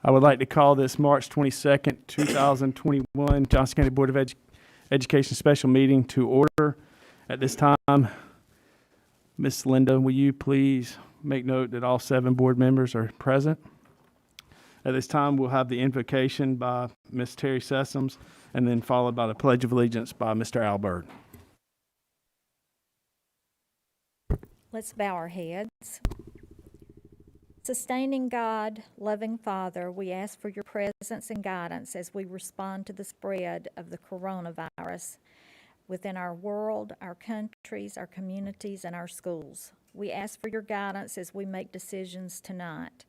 I would like to call this March 22nd, 2021 Johnston County Board of Education special meeting to order. At this time, Ms. Linda, will you please make note that all 7 board members are present? At this time, we'll have the invocation by Ms. Terry Sessoms and then followed by the Pledge of Allegiance by Mr. Albert. Let's bow our heads. Sustaining God, loving Father, we ask for your presence and guidance as we respond to the spread of the coronavirus within our world, our countries, our communities, and our schools. We ask for your guidance as we make decisions tonight.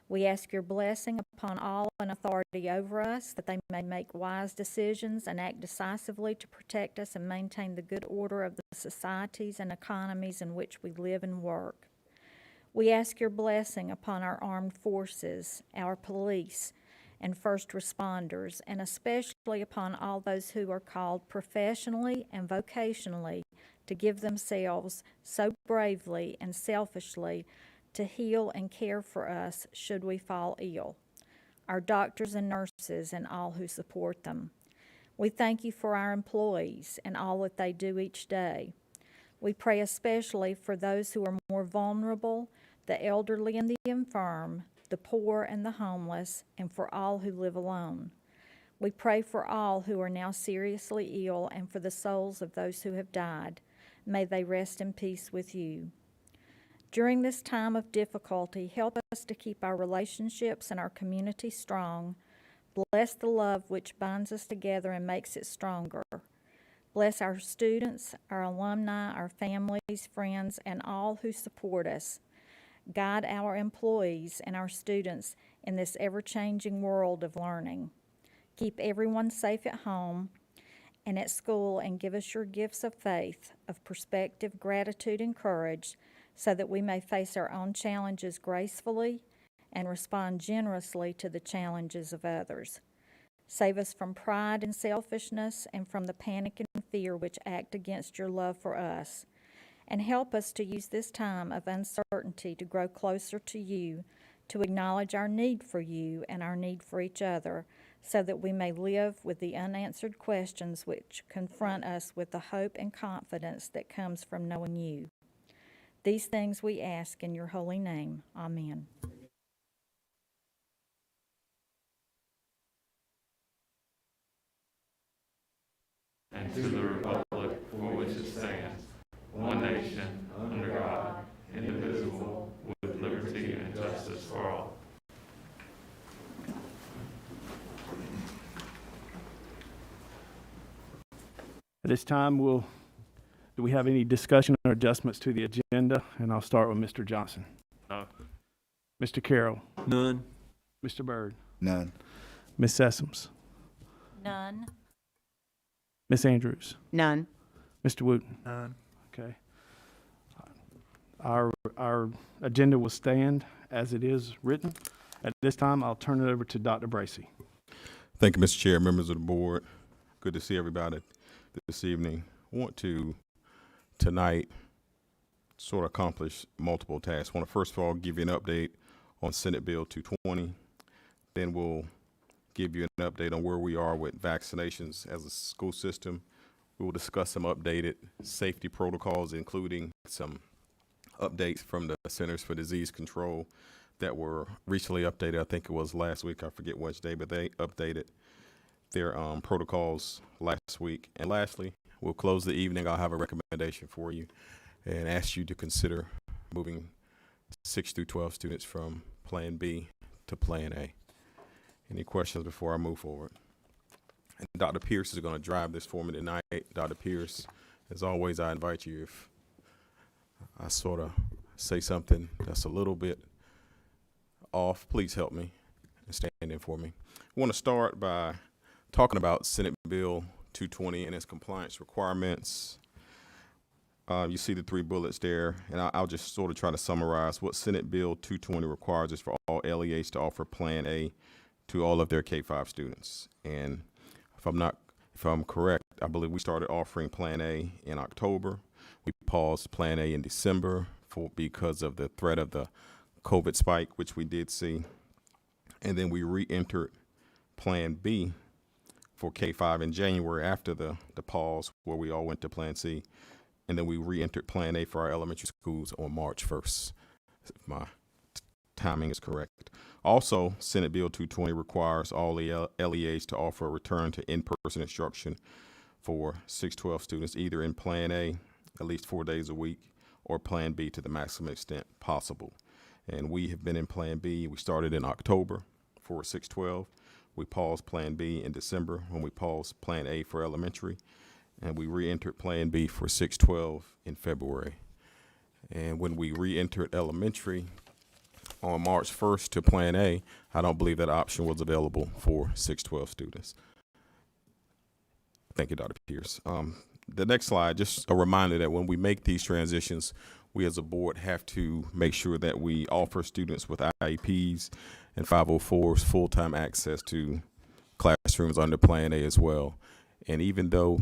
We ask your blessing upon all in authority over us, that they may make wise decisions and act decisively to protect us and maintain the good order of the societies and economies in which we live and work. We ask your blessing upon our armed forces, our police, and first responders, and especially upon all those who are called professionally and vocationally to give themselves so bravely and selfishly to heal and care for us should we fall ill, our doctors and nurses and all who support them. We thank you for our employees and all that they do each day. We pray especially for those who are more vulnerable, the elderly and the infirm, the poor and the homeless, and for all who live alone. We pray for all who are now seriously ill and for the souls of those who have died. May they rest in peace with you. During this time of difficulty, help us to keep our relationships and our community strong. Bless the love which binds us together and makes it stronger. Bless our students, our alumni, our families, friends, and all who support us. Guide our employees and our students in this ever-changing world of learning. Keep everyone safe at home and at school, and give us your gifts of faith, of perspective, gratitude, and courage, so that we may face our own challenges gracefully and respond generously to the challenges of others. Save us from pride and selfishness and from the panic and fear which act against your love for us. And help us to use this time of uncertainty to grow closer to you, to acknowledge our need for you and our need for each other, so that we may live with the unanswered questions which confront us with the hope and confidence that comes from knowing you. These things we ask in your holy name. Amen. And to the republic for which it stands, one nation, under God, indivisible, with liberty and justice for all. At this time, do we have any discussion or adjustments to the agenda? And I'll start with Mr. Johnston. No. Mr. Carroll. None. Mr. Byrd. None. Ms. Sessoms. None. Ms. Andrews. None. Mr. Wooten. None. Okay. Our agenda will stand as it is written. At this time, I'll turn it over to Dr. Bracy. Thank you, Mr. Chair, members of the board. Good to see everybody this evening. I want to, tonight, sort of accomplish multiple tasks. I want to first of all give you an update on Senate Bill 220. Then we'll give you an update on where we are with vaccinations as a school system. We will discuss some updated safety protocols, including some updates from the Centers for Disease Control that were recently updated. I think it was last week. I forget which day, but they updated their protocols last week. And lastly, we'll close the evening. I'll have a recommendation for you and ask you to consider moving 6 through 12 students from Plan B to Plan A. Any questions before I move forward? And Dr. Pierce is going to drive this for me tonight. Dr. Pierce, as always, I invite you, if I sort of say something that's a little bit off, please help me and stand in for me. I want to start by talking about Senate Bill 220 and its compliance requirements. You see the 3 bullets there, and I'll just sort of try to summarize. What Senate Bill 220 requires is for all LEAs to offer Plan A to all of their K-5 students. And if I'm correct, I believe we started offering Plan A in October. We paused Plan A in December because of the threat of the COVID spike, which we did see. And then we re-entered Plan B for K-5 in January after the pause where we all went to Plan C. And then we re-entered Plan A for our elementary schools on March 1st, if my timing is correct. Also, Senate Bill 220 requires all the LEAs to offer a return to in-person instruction for 612 students, either in Plan A, at least 4 days a week, or Plan B to the maximum extent possible. And we have been in Plan B. We started in October for 612. We paused Plan B in December when we paused Plan A for elementary. And we re-entered Plan B for 612 in February. And when we re-entered elementary on March 1st to Plan A, I don't believe that option was available for 612 students. Thank you, Dr. Pierce. The next slide, just a reminder that when we make these transitions, we as a board have to make sure that we offer students with IEPs and 504s full-time access to classrooms under Plan A as well. And even though,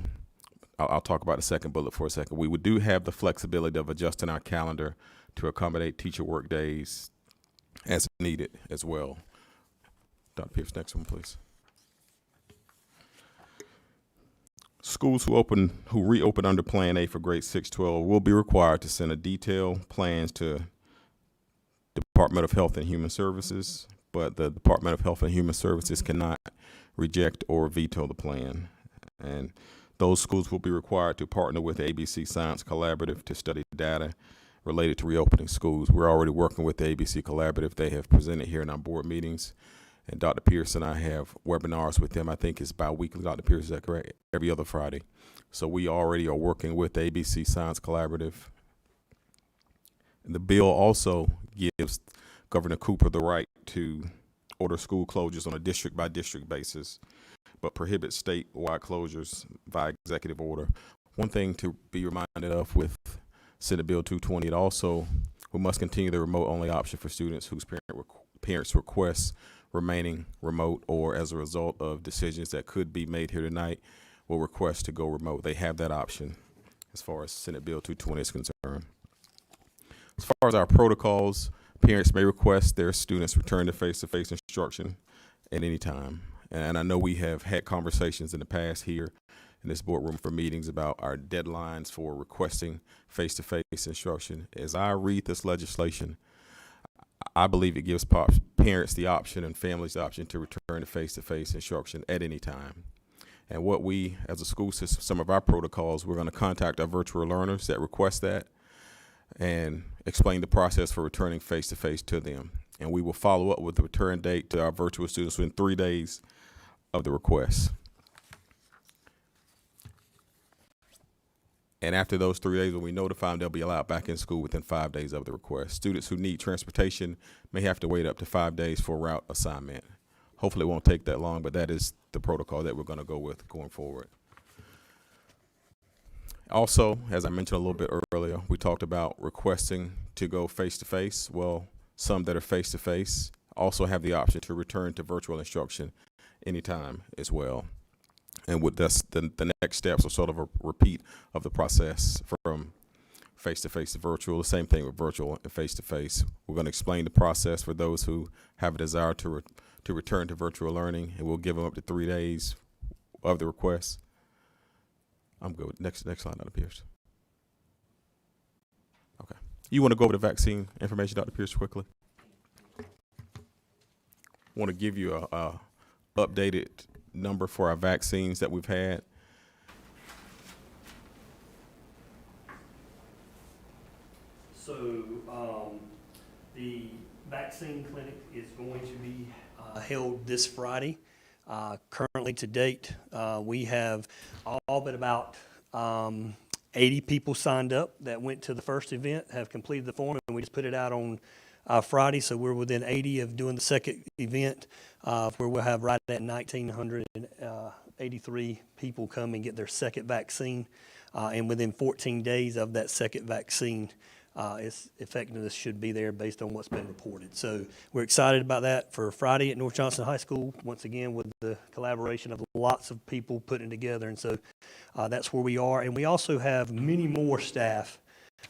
I'll talk about the second bullet for a second, we do have the flexibility of adjusting our calendar to accommodate teacher work days as needed as well. Dr. Pierce, next one, please. Schools who reopen under Plan A for grades 6-12 will be required to send a detailed plans to Department of Health and Human Services, but the Department of Health and Human Services cannot reject or veto the plan. And those schools will be required to partner with the ABC Science Collaborative to study data related to reopening schools. We're already working with the ABC Collaborative. They have presented here in our board meetings. And Dr. Pierce and I have webinars with them. I think it's bi-weekly, Dr. Pierce, is that correct? Every other Friday. So we already are working with the ABC Science Collaborative. And the bill also gives Governor Cooper the right to order school closures on a district-by-district basis, but prohibits statewide closures via executive order. One thing to be reminded of with Senate Bill 220, it also, we must continue the remote-only option for students whose parents request remaining remote, or as a result of decisions that could be made here tonight, will request to go remote. They have that option as far as Senate Bill 220 is concerned. As far as our protocols, parents may request their students return to face-to-face instruction at any time. And I know we have had conversations in the past here in this boardroom for meetings about our deadlines for requesting face-to-face instruction. As I read this legislation, I believe it gives parents the option and families the option to return to face-to-face instruction at any time. And what we, as a school system, some of our protocols, we're going to contact our virtual learners that request that and explain the process for returning face-to-face to them. And we will follow up with the return date to our virtual students within 3 days of the request. And after those 3 days, when we notify them, they'll be allowed back in school within 5 days of the request. Students who need transportation may have to wait up to 5 days for a route assignment. Hopefully it won't take that long, but that is the protocol that we're going to go with going forward. Also, as I mentioned a little bit earlier, we talked about requesting to go face-to-face. Well, some that are face-to-face also have the option to return to virtual instruction anytime as well. And with this, the next steps are sort of a repeat of the process from face-to-face to virtual. The same thing with virtual and face-to-face. We're going to explain the process for those who have a desire to return to virtual learning, and we'll give them up to 3 days of the request. I'm good. Next slide, Dr. Pierce. Okay. You want to go over the vaccine information, Dr. Pierce, quickly? I want to give you a updated number for our vaccines that we've had. So the vaccine clinic is going to be held this Friday. Currently to date, we have all but about 80 people signed up that went to the first event, have completed the form, and we just put it out on Friday. So we're within 80 of doing the second event, where we'll have right at 1,983 people come and get their second vaccine. And within 14 days of that second vaccine, its effectiveness should be there based on what's been reported. So we're excited about that for Friday at North Johnston High School, once again with the collaboration of lots of people putting it together. And so that's where we are. And we also have many more staff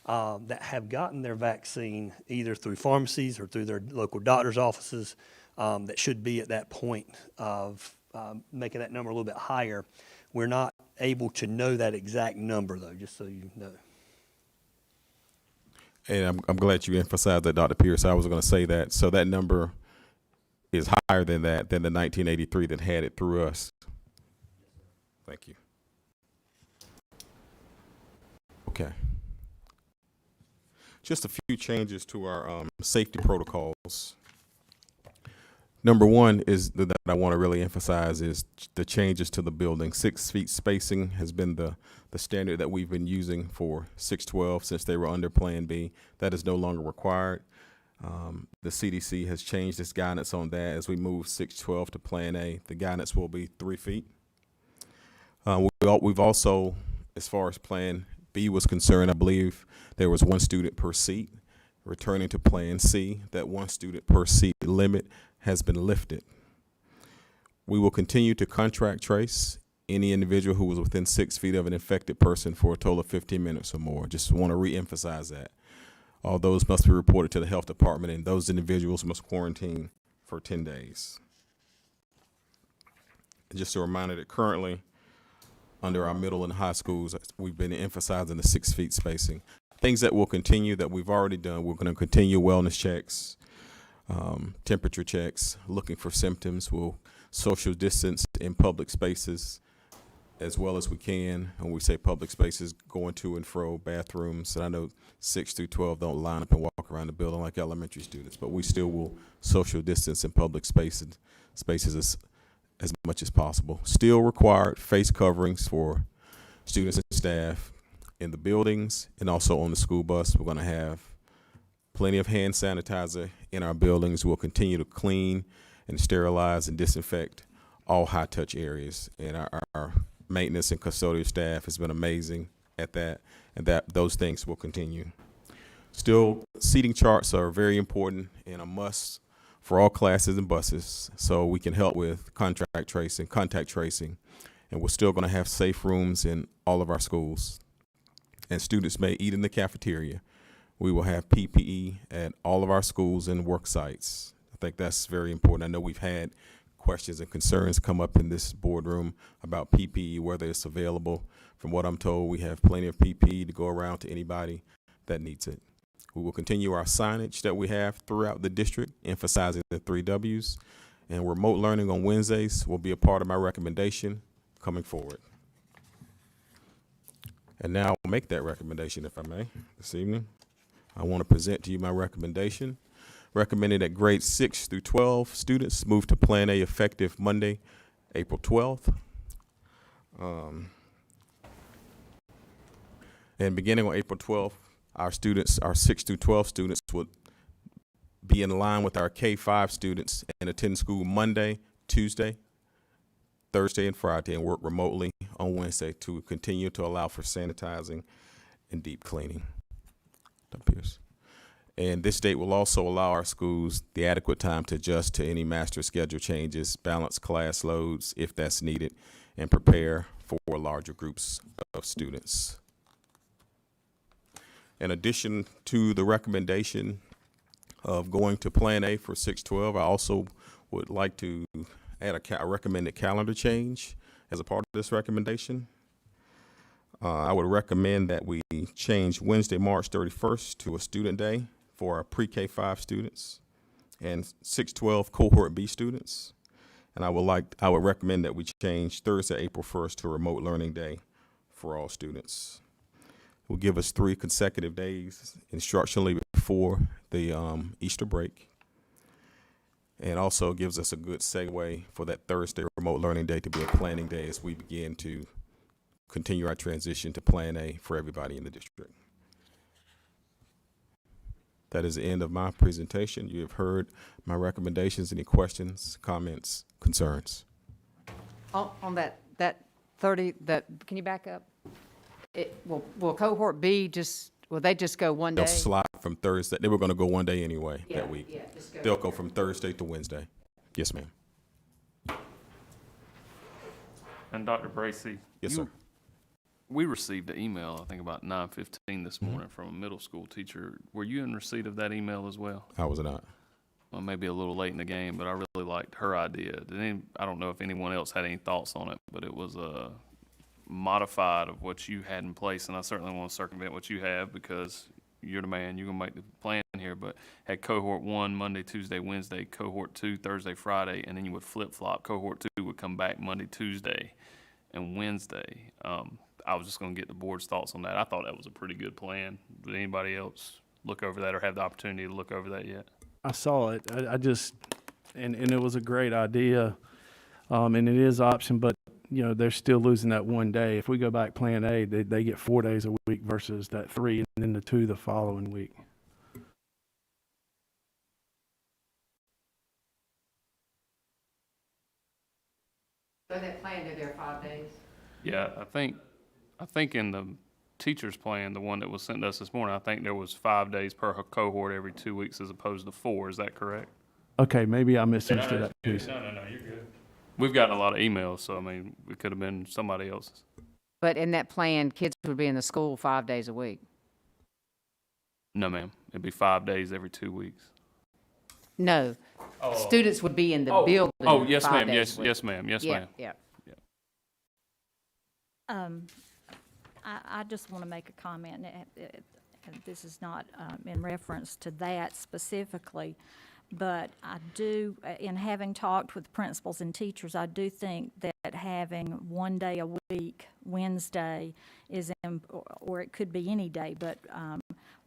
that have gotten their vaccine either through pharmacies or through their local doctor's offices that should be at that point of making that number a little bit higher. We're not able to know that exact number, though, just so you know. And I'm glad you emphasized that, Dr. Pierce. I was going to say that. So that number is higher than that, than the 1983 that had it through us. Thank you. Okay. Just a few changes to our safety protocols. Number one is that I want to really emphasize is the changes to the building. 6 feet spacing has been the standard that we've been using for 612 since they were under Plan B. That is no longer required. The CDC has changed its guidance on that. As we move 612 to Plan A, the guidance will be 3 feet. We've also, as far as Plan B was concerned, I believe there was 1 student per seat. Returning to Plan C, that 1 student per seat limit has been lifted. We will continue to contract trace any individual who was within 6 feet of an infected person for a total of 15 minutes or more. Just want to reemphasize that. All those must be reported to the health department, and those individuals must quarantine for 10 days. And just a reminder that currently, under our middle and high schools, we've been emphasizing the 6 feet spacing. Things that will continue that we've already done, we're going to continue wellness checks, temperature checks, looking for symptoms. We'll social distance in public spaces as well as we can. When we say public spaces, going to and fro, bathrooms. And I know 6 through 12 don't line up and walk around the building like elementary students, but we still will social distance in public spaces as much as possible. Still required face coverings for students and staff in the buildings and also on the school bus. We're going to have plenty of hand sanitizer in our buildings. We'll continue to clean and sterilize and disinfect all high-touch areas. And our maintenance and custodial staff has been amazing at that, and those things will continue. Still, seating charts are very important and a must for all classes and buses, so we can help with contact tracing, and we're still going to have safe rooms in all of our schools. And students may eat in the cafeteria. We will have PPE at all of our schools and work sites. I think that's very important. I know we've had questions and concerns come up in this boardroom about PPE, whether it's available. From what I'm told, we have plenty of PPE to go around to anybody that needs it. We will continue our signage that we have throughout the district, emphasizing the 3 W's. And remote learning on Wednesdays will be a part of my recommendation coming forward. And now I'll make that recommendation, if I may, this evening. I want to present to you my recommendation. Recommended that grades 6 through 12 students move to Plan A effective Monday, April 12th. And beginning on April 12th, our 6 through 12 students would be in line with our K-5 students and attend school Monday, Tuesday, Thursday, and Friday, and work remotely on Wednesday to continue to allow for sanitizing and deep cleaning. Dr. Pierce. And this date will also allow our schools the adequate time to adjust to any master schedule changes, balance class loads if that's needed, and prepare for larger groups of students. In addition to the recommendation of going to Plan A for 612, I also would like to add a recommended calendar change as a part of this recommendation. I would recommend that we change Wednesday, March 31st to a student day for our pre-K-5 students and 612 cohort B students. And I would recommend that we change Thursday, April 1st to a remote learning day for all students. It will give us 3 consecutive days instructionally before the Easter break. And also gives us a good segue for that Thursday remote learning day to be a planning day as we begin to continue our transition to Plan A for everybody in the district. That is the end of my presentation. You have heard my recommendations. Any questions, comments, concerns? On that 30, can you back up? Will cohort B will they just go one day? They'll slide from Thursday. They were going to go one day anyway that week. Yeah, just They'll go from Thursday to Wednesday. Yes, ma'am. And Dr. Bracy, Yes, sir. we received an email, I think about 9:15 this morning from a middle school teacher. Were you in receipt of that email as well? I was not. well, maybe a little late in the game, but I really liked her idea. I don't know if anyone else had any thoughts on it, but it was modified of what you had in place, and I certainly want to circumvent what you have because you're the man. You're gonna make the plan here, but had cohort 1 Monday, Tuesday, Wednesday, cohort 2 Thursday, Friday, and then you would flip flop. Cohort 2 would come back Monday, Tuesday, and Wednesday. I was just gonna get the board's thoughts on that. I thought that was a pretty good plan. Did anybody else look over that or have the opportunity to look over that yet? I saw it. I just, and it was a great idea. And it is option, but they're still losing that one day. If we go back plan A, they get 4 days a week versus that 3 and then the 2 the following week. So that plan, they're there 5 days? Yeah, I think in the teacher's plan, the one that was sent to us this morning, I think there was 5 days per cohort every 2 weeks as opposed to 4. Is that correct? Okay, maybe I misunderstood that piece. No, you're good. We've gotten a lot of emails, so I mean, it could have been somebody else's. But in that plan, kids would be in the school 5 days a week? No, ma'am. It'd be 5 days every 2 weeks. No. Students would be in the Oh. building Oh, yes, 5 ma'am. days Yes, a week. yes, ma'am. Yes, Yeah, ma'am. yeah. I just want to make a comment, and this is not in reference to that specifically, but I do, in having talked with principals and teachers, I do think that having 1 day a week, Wednesday, or it could be any day, but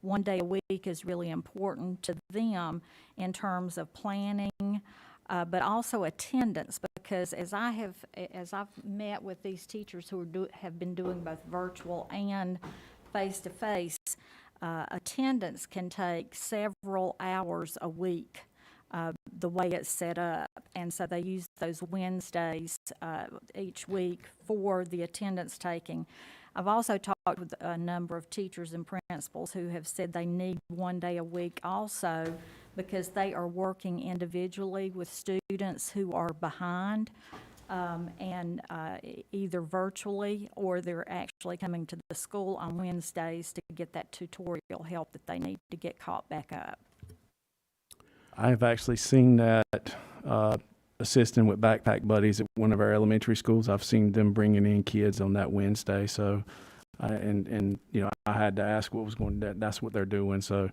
1 day a week is really important to them in terms of planning, but also attendance, because as I've met with these teachers who have been doing both virtual and face-to-face, attendance can take several hours a week, the way it's set up. And so they use those Wednesdays each week for the attendance taking. I've also talked with a number of teachers and principals who have said they need 1 day a week also because they are working individually with students who are behind, and either virtually or they're actually coming to the school on Wednesdays to get that tutorial help that they need to get caught back up. I have actually seen that assisting with backpack buddies at one of our elementary schools. I've seen them bringing in kids on that Wednesday. So, I had to ask what was going. That's what they're doing. So,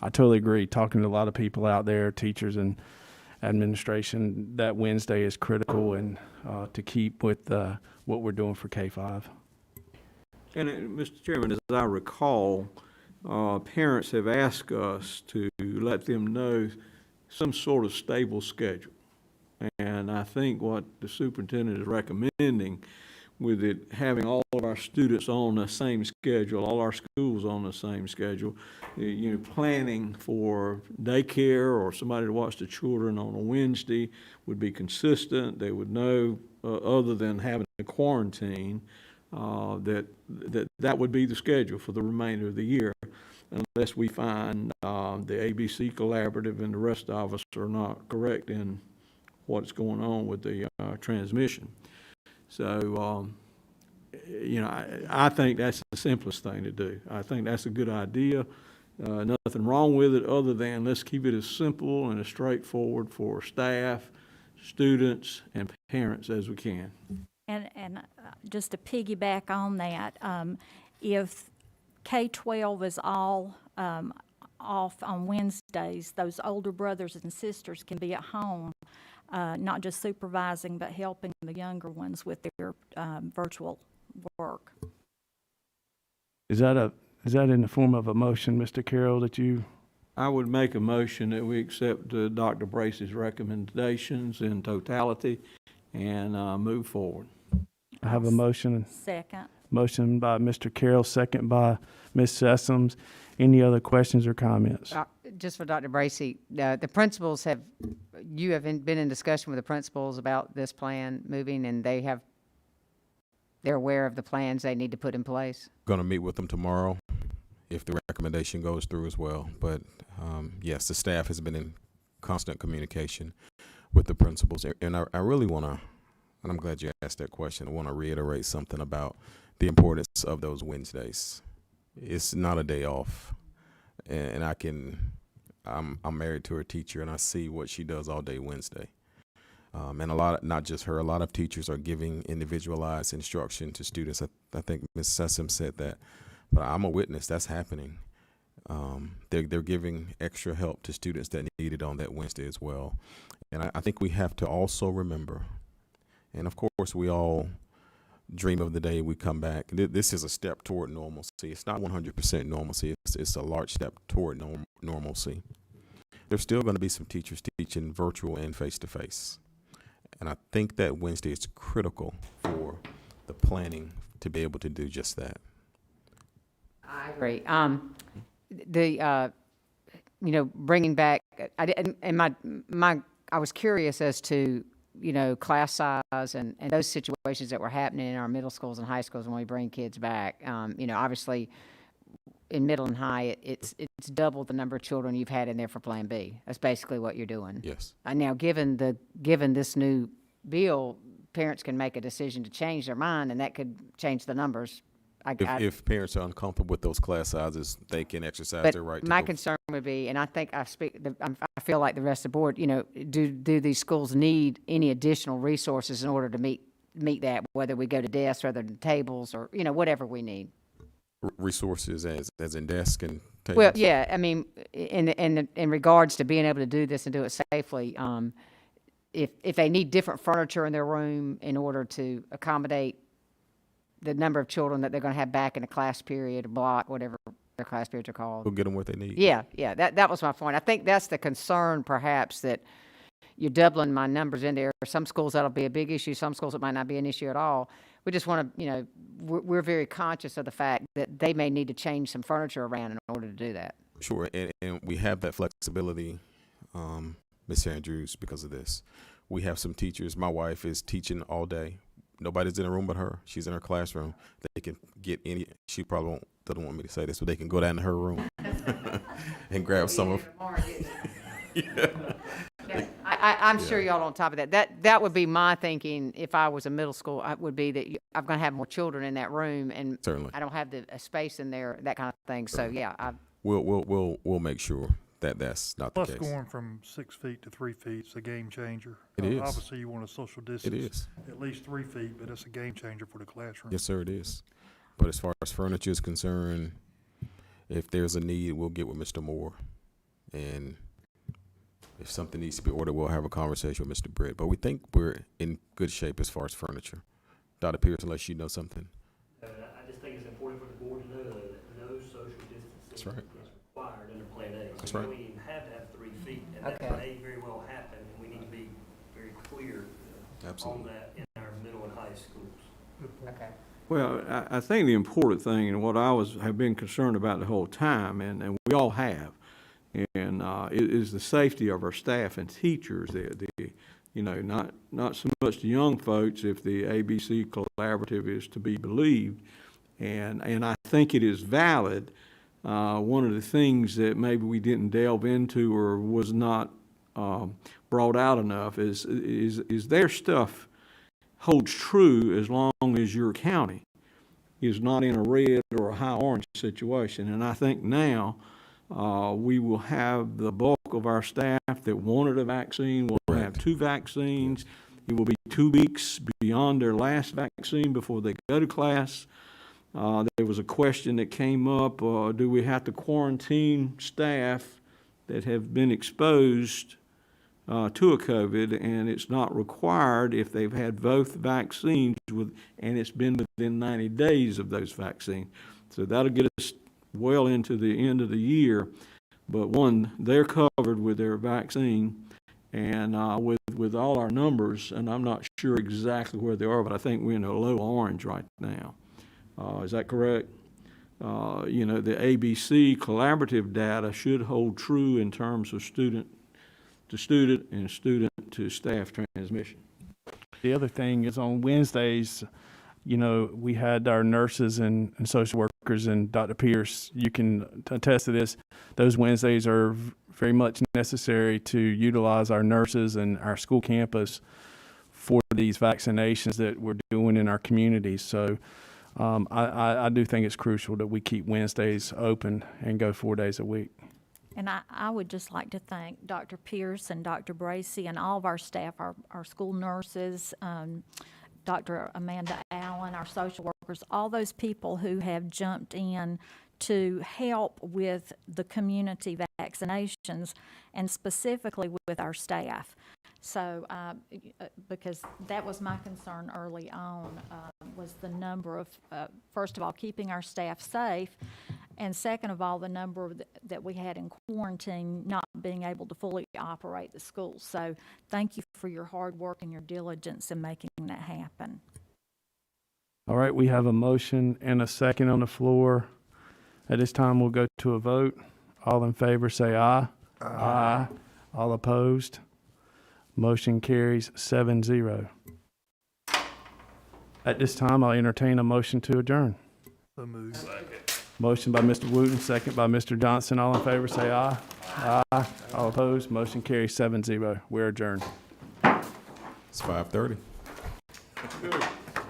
I totally agree. Talking to a lot of people out there, teachers and administration, that Wednesday is critical, and to keep with what we're doing for K-5. And Mr. Chairman, as I recall, parents have asked us to let them know some sort of stable schedule. And I think what the superintendent is recommending with it, having all of our students on the same schedule, all our schools on the same schedule, planning for daycare or somebody to watch the children on a Wednesday would be consistent. They would know, other than having a quarantine, that would be the schedule for the remainder of the year, unless we find the ABC Collaborative and the rest of us are not correct in what's going on with the transmission. So, I think that's the simplest thing to do. I think that's a good idea. Nothing wrong with it other than let's keep it as simple and as straightforward for staff, students, and parents as we can. And just to piggyback on that, if K-12 is all off on Wednesdays, those older brothers and sisters can be at home, not just supervising, but helping the younger ones with their virtual work. Is that in the form of a motion, Mr. Carroll, that you? I would make a motion that we accept Dr. Brace's recommendations in totality and move forward. I have a motion. Second. Motion by Mr. Carroll, second by Ms. Sessoms. Any other questions or comments? Just for Dr. Bracy, the principals you have been in discussion with the principals about this plan moving, and they're aware of the plans they need to put in place? Going to meet with them tomorrow if the recommendation goes through as well. But yes, the staff has been in constant communication with the principals. And I really want to, and I'm glad you asked that question, I want to reiterate something about the importance of those Wednesdays. It's not a day off. And I can I'm married to a teacher, and I see what she does all day Wednesday. And a lot, not just her, a lot of teachers are giving individualized instruction to students. I think Ms. Sessom said that, but I'm a witness. That's happening. They're giving extra help to students that need it on that Wednesday as well. And I think we have to also remember, and of course we all dream of the day we come back. This is a step toward normalcy. It's not 100% normalcy. It's a large step toward normalcy. There's still going to be some teachers teaching virtual and face-to-face. And I think that Wednesday is critical for the planning to be able to do just that. I agree. Bringing back, I was curious as to, class size and those situations that were happening in our middle schools and high schools when we bring kids back. Obviously in middle and high, it's double the number of children you've had in there for Plan B. That's basically what you're doing. Yes. Now, given this new bill, parents can make a decision to change their mind, and that could change the numbers. If parents are uncomfortable with those class sizes, they can exercise their right to my go. concern would be, and I think I feel like the rest of the board, do these schools need any additional resources in order to meet that, whether we go to desks rather than tables or, whatever we need? Resources as in desk and tables? Well, yeah, I mean, in regards to being able to do this and do it safely, if they need different furniture in their room in order to accommodate the number of children that they're going to have back in a class period, a block, whatever their class periods are called. We'll get them what they need. Yeah, that was my point. I think that's the concern, perhaps, that you're doubling my numbers in there. Some schools that'll be a big issue. Some schools it might not be an issue at all. We just want to, we're very conscious of the fact that they may need to change some furniture around in order to do that. Sure, and we have that flexibility, Ms. Andrews, because of this. We have some teachers. My wife is teaching all day. Nobody's in the room but her. She's in her classroom. They can get any. She probably doesn't want me to say this, but they can go down to her room and grab some of. I'm sure y'all on top of that. That would be my thinking if I was a middle school. Would be that I'm going to have more children in that room, and Certainly. I don't have a space in there, that kind of thing. So yeah, We'll make sure that that's not the Plus, case. going from 6 feet to 3 feet is a game changer. It is. Obviously, you want a social It distance, is. at least 3 feet, but it's a game changer for the classroom. Yes, sir, it is. But as far as furniture is concerned, if there's a need, we'll get with Mr. Moore. And if something needs to be ordered, we'll have a conversation with Mr. Britt. But we think we're in good shape as far as furniture. Dr. Pierce, unless you know something. I just think it's important for the board to know that no social distancing That's right. is required under Plan A. That's So right. we don't even have to have 3 feet, and Okay. that may very well happen, and we need to be very clear on Absolutely. that in our middle and high schools. okay. Well, I think the important thing, and what have been concerned about the whole time, and we all have, and is the safety of our staff and teachers. Not so much the young folks, if the ABC collaborative is to be believed, and I think it is valid. One of the things that maybe we didn't delve into or was not brought out enough is their stuff holds true as long as your county is not in a red or a high orange situation. And I think now we will have the bulk of our staff that wanted a vaccine will have 2 vaccines. It will be 2 weeks beyond their last vaccine before they go to class. There was a question that came up, do we have to quarantine staff that have been exposed to a COVID, and it's not required if they've had both vaccines and it's been within 90 days of those vaccines. So that'll get us well into the end of the year. But one, they're covered with their vaccine, and with all our numbers, and I'm not sure exactly where they are, but I think we're in a low orange right now. Is that correct? The ABC collaborative data should hold true in terms of student to student and student to staff transmission. The other thing is on Wednesdays, we had our nurses and social workers, and Dr. Pierce, you can attest to this. Those Wednesdays are very much necessary to utilize our nurses and our school campus for these vaccinations that we're doing in our communities. So I do think it's crucial that we keep Wednesdays open and go 4 days a week. And I would just like to thank Dr. Pierce and Dr. Bracy and all of our staff, our school nurses, Dr. Amanda Allen, our social workers, all those people who have jumped in to help with the community vaccinations and specifically with our staff. So, because that was my concern early on, was the number of, first of all, keeping our staff safe, and second of all, the number that we had in quarantine not being able to fully operate the schools. So thank you for your hard work and your diligence in making that happen. All right, we have a motion and a second on the floor. At this time, we'll go to a vote. All in favor, say aye. Aye. All opposed? Motion carries 7-0. At this time, I'll entertain a motion to adjourn. So moved. Motion by Mr. Wooten, second by Mr. Johnston. All in favor, say aye. Aye. All opposed? Motion carries 7-0. We're adjourned. It's 5:30.